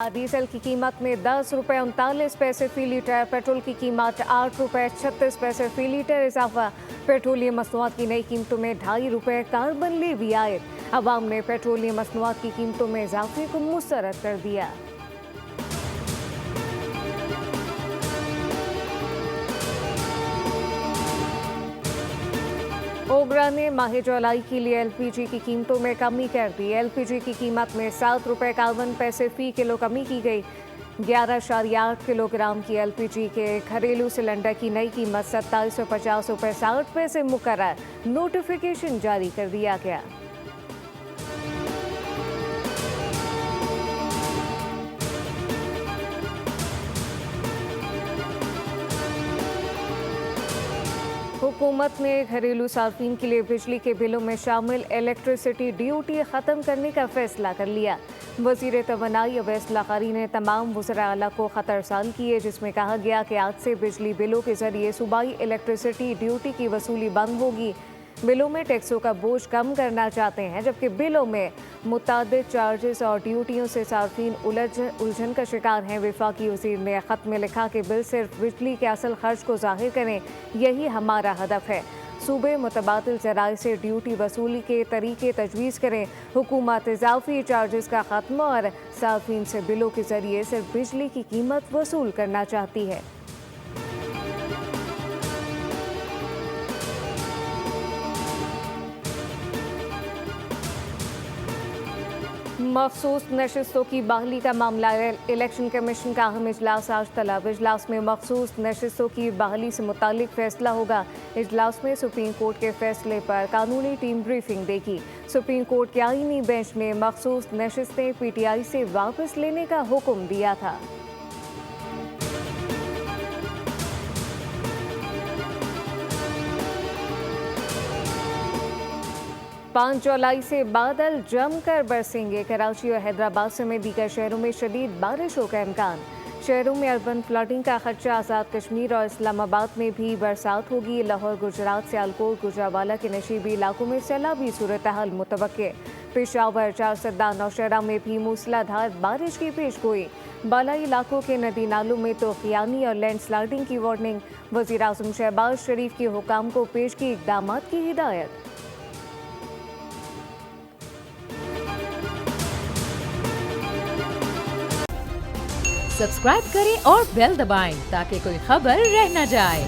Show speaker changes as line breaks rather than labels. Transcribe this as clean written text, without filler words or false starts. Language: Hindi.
डीजल की कीमत में 10 रुपये 39 पैसे फी लीटर, पेट्रोल की कीमत 8 रुपये 36 पैसे फी लीटर इजाफा। पेट्रोलियम मसनूआत की नई कीमतों में 2.5 रुपये कार्बन लेवी आयत। अवाम ने पेट्रोलियम मसनूआत की कीमतों में इजाफे को मुस्तरद कर दिया। ओगरा ने माह जुलाई के लिए एलपीजी की कीमतों में कमी कर दी। एलपीजी की कीमत में 7 रुपये 51 पैसे फी किलो कमी की गई। 11.8 किलोग्राम की एलपीजी के घरेलू सिलेंडर की नई कीमत 2750 रुपये 60 पैसे मुकर्रर। नोटिफिकेशन जारी कर दिया गया। हुकूमत ने घरेलू सार्फिन के लिए बिजली के बिलों में शामिल इलेक्ट्रिसिटी ड्यूटी ख़त्म करने का फैसला कर लिया। वज़ीर तवानाई अवैस लाकारी ने तमाम वज़रा आला को ख़तरसाल किए, जिसमें कहा गया कि आज से बिजली बिलों के जरिए सूबाई इलेक्ट्रिसिटी ड्यूटी की वसूली बंद होगी। बिलों में टैक्सों का बोझ कम करना चाहते हैं, जबकि बिलों में मुतादिद चार्जेस और ड्यूटियों से सार्फिन उलझन का शिकार हैं। वफाकी वज़ीर ने ख़त में लिखा कि बिल सिर्फ बिजली के असल खर्च को ज़ाहिर करें, यही हमारा हदफ है। सूबे मुतबादिल ज़राए से ड्यूटी वसूली के तरीके तजवीज़ करें। हुकूमत इजाफी चार्जेस का ख़त्म और सार्फिन से बिलों के ज़रिए सिर्फ बिजली की कीमत वसूल करना चाहती है। मखसूस नशिस्तों की बहाली का मामला। इलेक्शन कमीशन का अहम इजलास आज तलब। इजलास में मखसूस नशिस्तों की बहाली से मुतालिक फैसला होगा। इजलास में सुप्रीम कोर्ट के फैसले पर कानूनी टीम ब्रीफिंग देगी। सुप्रीम कोर्ट के आईनी बेंच ने मखसूस नशिस्तें पीटीआई से वापस लेने का हुक्म दिया था। 5 जुलाई से बादल जमकर बरसेंगे। कराची और हैदराबाद समेत दीगर शहरों में शदीद बारिशों का इम्कान। शहरों में अर्बन फ्लडिंग का खदशा। आज़ाद कश्मीर और इस्लामाबाद में भी बरसात होगी। लाहौर गुजरात से सियालकोट गुजरावाला के नशीबी इलाकों में सैलाबी सूरत हाल मुतवक्के। पेशावर, चारसद्दा, नौशहरा में भी मूसलाधार बारिश की पेशगोई। बालाई इलाकों के नदी नालों में तोक़यानी और लैंडस्लाइडिंग की वार्निंग। वज़ीर आज़म शहबाज शरीफ के हुकाम को पेश की इक़दामात की हिदायत।
सब्सक्राइब करें और बेल दबाएं ताकि कोई खबर रह न जाए।